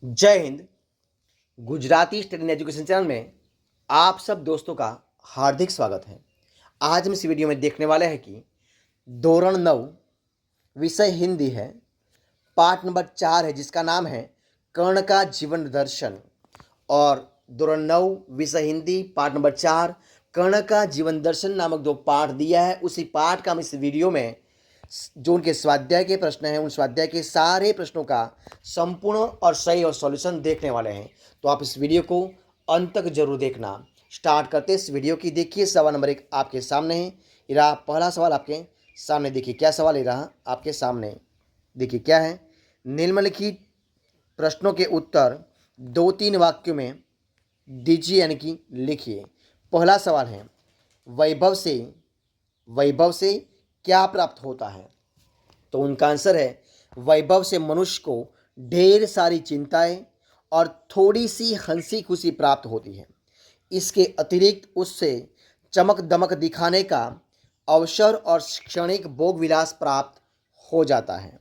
जय Hind. Gujarati study and education channel में आप सब दोस्तों का हार्दिक स्वागत है। आज हम इस वीडियो में देखने वाले हैं कि धोरण 9 विषय हिंदी है, पाठ नंबर 4 है जिसका नाम है कर्ण का जीवन दर्शन। और धोरण 9 विषय हिंदी पाठ नंबर 4 कर्ण का जीवन दर्शन नामक जो पाठ दिया है, उसी पाठ का हम इस वीडियो में जो उनके स्वाध्याय के प्रश्न हैं उन स्वाध्याय के सारे प्रश्नों का संपूर्ण और सही और सॉल्यूशन देखने वाले हैं। तो आप इस वीडियो को अंत तक जरूर देखना। स्टार्ट करते इस वीडियो की। देखिए सवाल नंबर 1 आपके सामने है। ये रहा पहला सवाल आपके सामने। देखिए क्या सवाल ये रहा आपके सामने। देखिए क्या है, निम्नलिखित प्रश्नों के उत्तर 2-3 वाक्यों में दीजिए यानी कि लिखिए। पहला सवाल है, वैभव से क्या प्राप्त होता है? तो उनका आंसर है, वैभव से मनुष्य को ढेर सारी चिंताएं और थोड़ी सी हंसी खुशी प्राप्त होती है। इसके अतिरिक्त उससे चमक दमक दिखाने का अवसर और क्षणिक भोग विलास प्राप्त हो जाता है।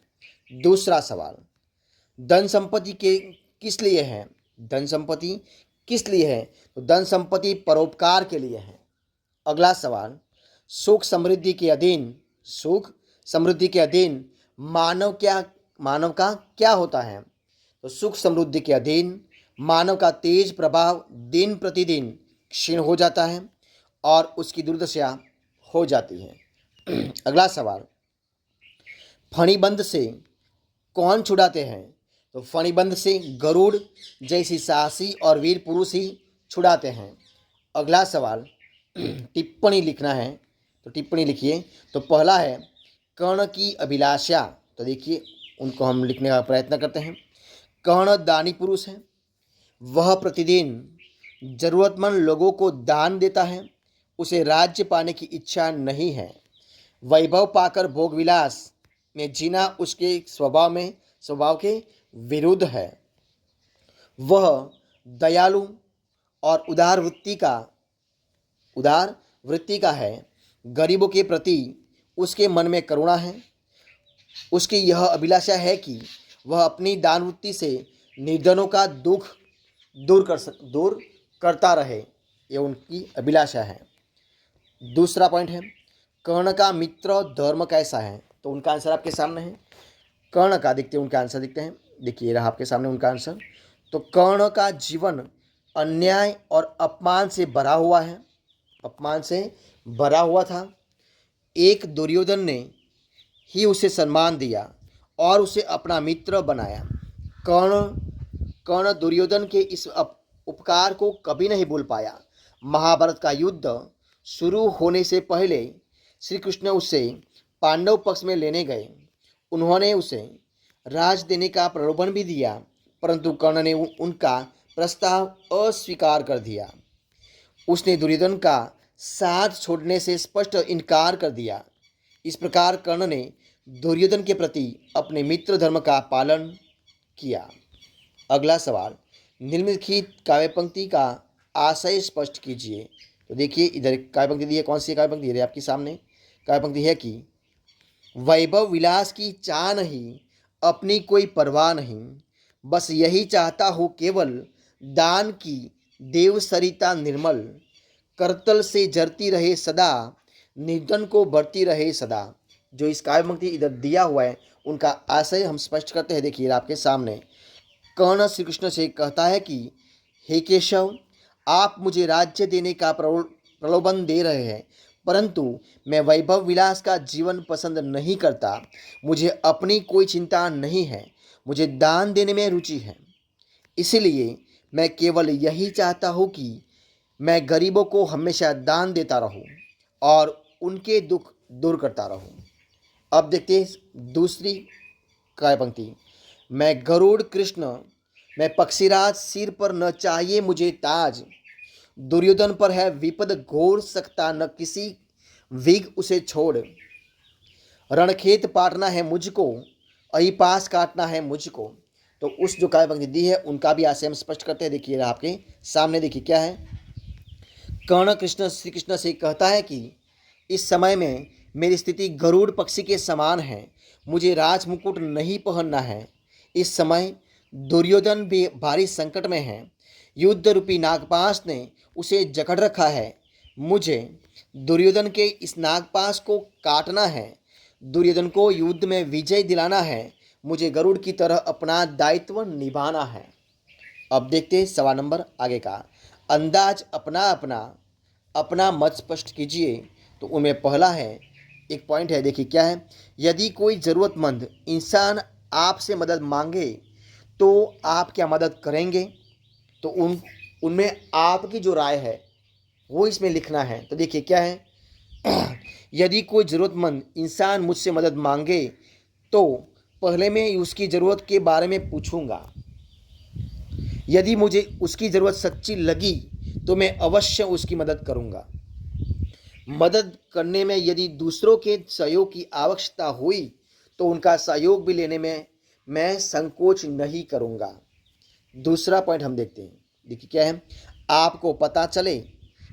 दूसरा सवाल, धन संपत्ति के किस लिए है? धन संपत्ति किस लिए है? तो धन संपत्ति परोपकार के लिए है। अगला सवाल, सुख समृद्धि के अधीन मानव का क्या होता है? तो सुख समृद्धि के अधीन मानव का तेज प्रभाव दिन प्रतिदिन क्षीण हो जाता है और उसकी दुर्दशा हो जाती है। अगला सवाल, फणिबंध से कौन छुड़ाते हैं? तो फणिबंध से गरुड़ जैसी साहसी और वीर पुरुष ही छुड़ाते हैं। अगला सवाल, टिप्पणी लिखना है तो टिप्पणी लिखिए। तो पहला है कर्ण की अभिलाषा। तो देखिए उनको हम लिखने का प्रयत्न करते हैं। कर्ण दानी पुरुष है, वह प्रतिदिन जरूरतमंद लोगों को दान देता है, उसे राज्य पाने की इच्छा नहीं है। वैभव पाकर भोग विलास में जीना उसके स्वभाव के विरुद्ध है। वह दयालु और उदार वृत्ति का है, गरीबों के प्रति उसके मन में करुणा है। उसकी यह अभिलाषा है कि वह अपनी दान वृत्ति से निर्धनों का दुख दूर करता रहे, ये उनकी अभिलाषा है। दूसरा पॉइंट है, कर्ण का मित्र धर्म कैसा है? तो उनका आंसर आपके सामने है। कर्ण का देखते हैं, उनका आंसर देखते हैं। देखिए रहा आपके सामने उनका आंसर। तो कर्ण का जीवन अन्याय और अपमान से भरा हुआ था। एक दुर्योधन ने ही उसे सम्मान दिया और उसे अपना मित्र बनाया। कर्ण दुर्योधन के इस उपकार को कभी नहीं भूल पाया। महाभारत का युद्ध शुरू होने से पहले श्री कृष्ण उसे पांडव पक्ष में लेने गए। उन्होंने उसे राज देने का प्रलोभन भी दिया, परंतु कर्ण ने उनका प्रस्ताव अस्वीकार कर दिया। उसने दुर्योधन का साथ छोड़ने से स्पष्ट इनकार कर दिया। इस प्रकार कर्ण ने दुर्योधन के प्रति अपने मित्र धर्म का पालन किया। अगला सवाल, निम्नलिखित काव्य पंक्ति का आशय स्पष्ट कीजिए। तो देखिए इधर काव्य पंक्ति दी है, कौन सी काव्य पंक्ति है आपके सामने? काव्य पंक्ति है कि वैभव विलास की चाह नहीं, अपनी कोई परवाह नहीं, बस यही चाहता हूँ केवल दान की देव सरिता निर्मल, करतल से जरती रहे सदा, निर्धन को बढ़ती रहे सदा। जो इस काव्य पंक्ति इधर दिया हुआ है उनका आशय हम स्पष्ट करते हैं। देखिए आपके सामने कर्ण श्री कृष्ण से कहता है कि हे केशव, आप मुझे राज्य देने का प्रलोभन दे रहे हैं, परंतु मैं वैभव विलास का जीवन पसंद नहीं करता। मुझे अपनी कोई चिंता नहीं है, मुझे दान देने में रुचि है। इसलिए मैं केवल यही चाहता हूँ कि मैं गरीबों को हमेशा दान देता रहूँ और उनके दुख दूर करता रहूँ। अब देखते हैं दूसरी काव्य पंक्ति, मैं गरुड़ कृष्ण, मैं पक्षीराज, सिर पर न चाहिए मुझे ताज, दुर्योधन पर है विपद घोर सकता न किसी विघ उसे छोड़, रणखेत पाटना है मुझको, अहिपास काटना है मुझको। तो उस जो काव्य पंक्ति दी है उनका भी आशय हम स्पष्ट करते हैं। देखिए आपके सामने देखिए क्या है। कर्ण श्री कृष्ण से कहता है कि इस समय में मेरी स्थिति गरुड़ पक्षी के समान है, मुझे राज मुकुट नहीं पहनना है। इस समय दुर्योधन भी भारी संकट में है। युद्ध रूपी नागपाश ने उसे जकड़ रखा है। मुझे दुर्योधन के इस नागपाश को काटना है। दुर्योधन को युद्ध में विजय दिलाना है। मुझे गरुड़ की तरह अपना दायित्व निभाना है। अब देखते हैं सवाल नंबर आगे का। अंदाज अपना अपना अपना मत स्पष्ट कीजिए। तो उनमें पहला है, एक पॉइंट है, देखिए क्या है। यदि कोई ज़रूरतमंद इंसान आपसे मदद मांगे तो आप क्या मदद करेंगे? तो उनमें आपकी जो राय है वो इसमें लिखना है। तो देखिए क्या है। यदि कोई ज़रूरतमंद इंसान मुझसे मदद मांगे तो पहले मैं उसकी ज़रूरत के बारे में पूछूंगा। यदि मुझे उसकी ज़रूरत सच्ची लगी तो मैं अवश्य उसकी मदद करूंगा। मदद करने में यदि दूसरों के सहयोग की आवश्यकता हुई तो उनका सहयोग भी लेने में मैं संकोच नहीं करूंगा। दूसरा पॉइंट हम देखते हैं, देखिए क्या है। आपको पता चले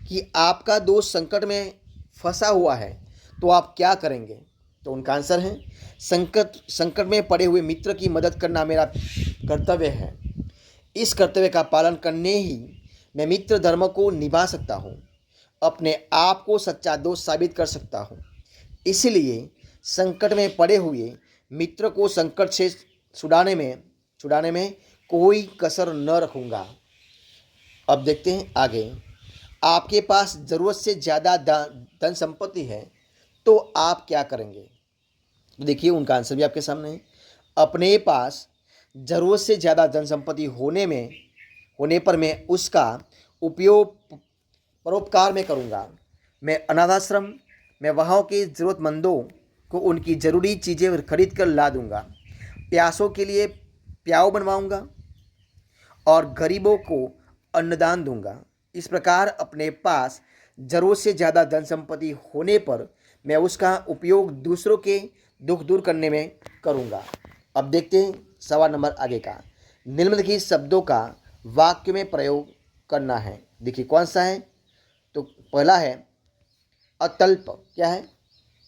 कि आपका दोस्त संकट में फंसा हुआ है तो आप क्या करेंगे? तो उनका आंसर है, संकट में पड़े हुए मित्र की मदद करना मेरा कर्तव्य है। इस कर्तव्य का पालन करने ही मैं मित्र धर्म को निभा सकता हूँ, अपने आप को सच्चा दोस्त साबित कर सकता हूँ। इसलिए संकट में पड़े हुए मित्र को संकट से छुड़ाने में कोई कसर न रखूँगा। अब देखते हैं आगे। आपके पास ज़रूरत से ज़्यादा धन संपत्ति है तो आप क्या करेंगे? तो देखिए उनका आंसर भी आपके सामने है। अपने पास ज़रूरत से ज़्यादा धन संपत्ति होने पर मैं उसका उपयोग परोपकार में करूँगा। मैं अनाथाश्रम में वहाँ के ज़रूरतमंदों को उनकी ज़रूरी चीज़ें खरीद कर ला दूँगा। प्यासों के लिए प्याऊ बनवाऊँगा और गरीबों को अन्नदान दूंगा। इस प्रकार अपने पास ज़रूरत से ज़्यादा धन संपत्ति होने पर मैं उसका उपयोग दूसरों के दुख दूर करने में करूंगा। अब देखते हैं सवाल नंबर आगे का। निम्नलिखित शब्दों का वाक्य में प्रयोग करना है। देखिए कौन सा है। तो पहला है अत्यल्प। क्या है?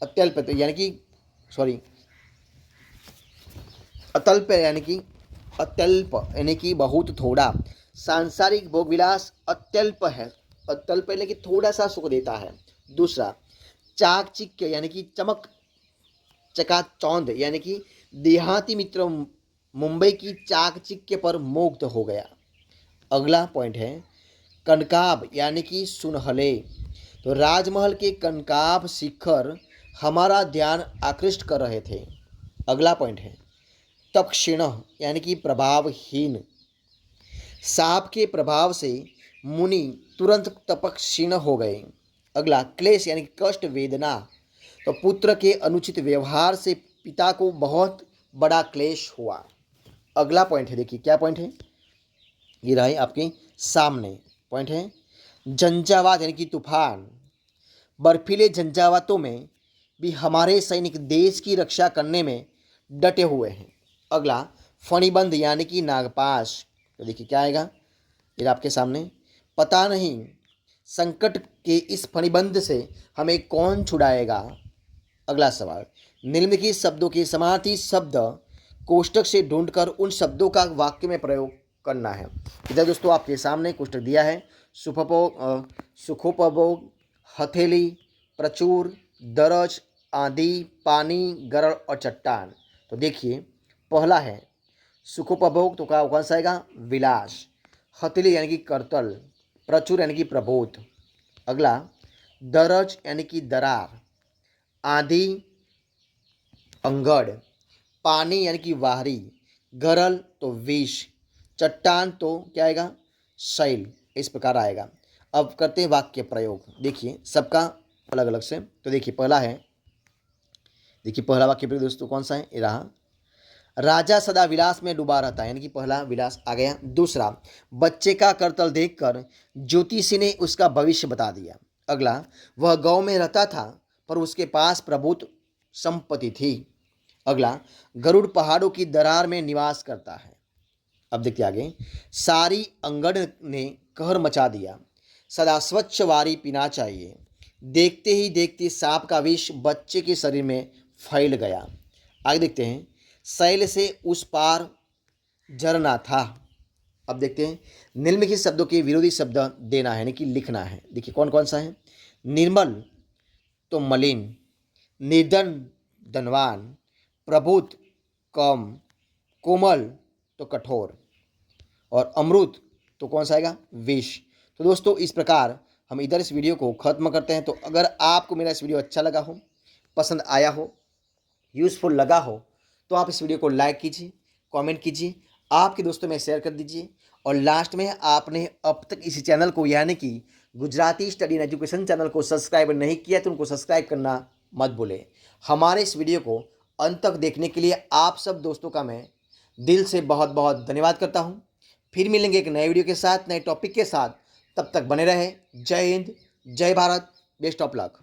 अत्यल्प तो यानी कि अत्यल्प यानी कि बहुत थोड़ा। सांसारिक भोगविलास अत्यल्प है। अत्यल्प यानी कि थोड़ा सा सुख देता है। दूसरा चाकचिक्य यानी कि चमक चकाचौंध यानी कि देहाती मित्र मुंबई की चाकचिक्य पर मुग्ध हो गया। अगला पॉइंट है कनकाब यानी कि सुनहले। तो राजमहल के कनकाब शिखर हमारा ध्यान आकृष्ट कर रहे थे। अगला पॉइंट है तपक्षीण यानी कि प्रभावहीन। सांप के प्रभाव से मुनि तुरंत तपक्षीण हो गए। अगला क्लेश यानी कि कष्ट वेदना। तो पुत्र के अनुचित व्यवहार से पिता को बहुत बड़ा क्लेश हुआ। अगला पॉइंट है, देखिए क्या पॉइंट है, ये रहा है आपके सामने। पॉइंट है झंझावात यानी कि तूफान। बर्फीले झंझावातों में भी हमारे सैनिक देश की रक्षा करने में डटे हुए हैं। अगला फणिबंध यानी कि नागपाश। तो देखिए क्या आएगा, ये आपके सामने। पता नहीं संकट के इस फणिबंध से हमें कौन छुड़ाएगा। अगला सवाल निम्नलिखित शब्दों के समानार्थी शब्द कोष्टक से ढूंढकर उन शब्दों का वाक्य में प्रयोग करना है। इधर दोस्तों आपके सामने कोष्टक दिया है। सुखोपभोग, हथेली, प्रचुर, दरज, आंधी, पानी, गरल और चट्टान। तो देखिए पहला है सुखोपभोग, तो कौन सा आएगा, विलास। हथेली यानी कि करतल। प्रचुर यानी कि प्रबोध। अगला दरज यानी कि दरार। आंधी अंगड़। पानी यानी कि वाहरी। गरल तो विष। चट्टान तो क्या आएगा, शैल। इस प्रकार आएगा। अब करते हैं वाक्य प्रयोग। देखिए सबका अलग अलग से। तो देखिए पहला है, देखिए पहला वाक्य प्रयोग दोस्तों कौन सा है, ये रहा। राजा सदा विलास में डूबा रहता है, यानी कि पहला विलास आ गया। दूसरा बच्चे का करतल देखकर ज्योतिषी ने उसका भविष्य बता दिया। अगला वह गांव में रहता था पर उसके पास प्रभुत्व संपत्ति थी। अगला गरुड़ पहाड़ों की दरार में निवास करता है। अब देखते आगे। सारी अंगड़ ने कहर मचा दिया, सदा स्वच्छ वारी पीना चाहिए। देखते ही देखते सांप का विष बच्चे के शरीर में फैल गया। आगे देखते हैं। शैल से उस पार झरना था। अब देखते हैं निम्नलिखित शब्दों के विरोधी शब्द देना है, यानी कि लिखना है। देखिए कौन कौन सा है। निर्मल तो मलिन, निर्धन धनवान, प्रबुद्ध कम, कोमल तो कठोर, और अमृत तो कौन सा आएगा, विष। तो दोस्तों इस प्रकार हम इधर इस वीडियो को खत्म करते हैं। तो अगर आपको मेरा इस वीडियो अच्छा लगा हो, पसंद आया हो, यूज़फुल लगा हो, तो आप इस वीडियो को लाइक कीजिए, कमेंट कीजिए, आपके दोस्तों में शेयर कर दीजिए, और लास्ट में आपने अब तक इसी चैनल को यानी कि Gujarati study and education channel को सब्सक्राइब नहीं किया तो उनको सब्सक्राइब करना मत भूलें। हमारे इस वीडियो को अंत तक देखने के लिए आप सब दोस्तों का मैं दिल से बहुत बहुत धन्यवाद करता हूँ। फिर मिलेंगे एक नए वीडियो के साथ, नए टॉपिक के साथ। तब तक बने रहे। जय हिंद, जय भारत, बेस्ट ऑफ लक।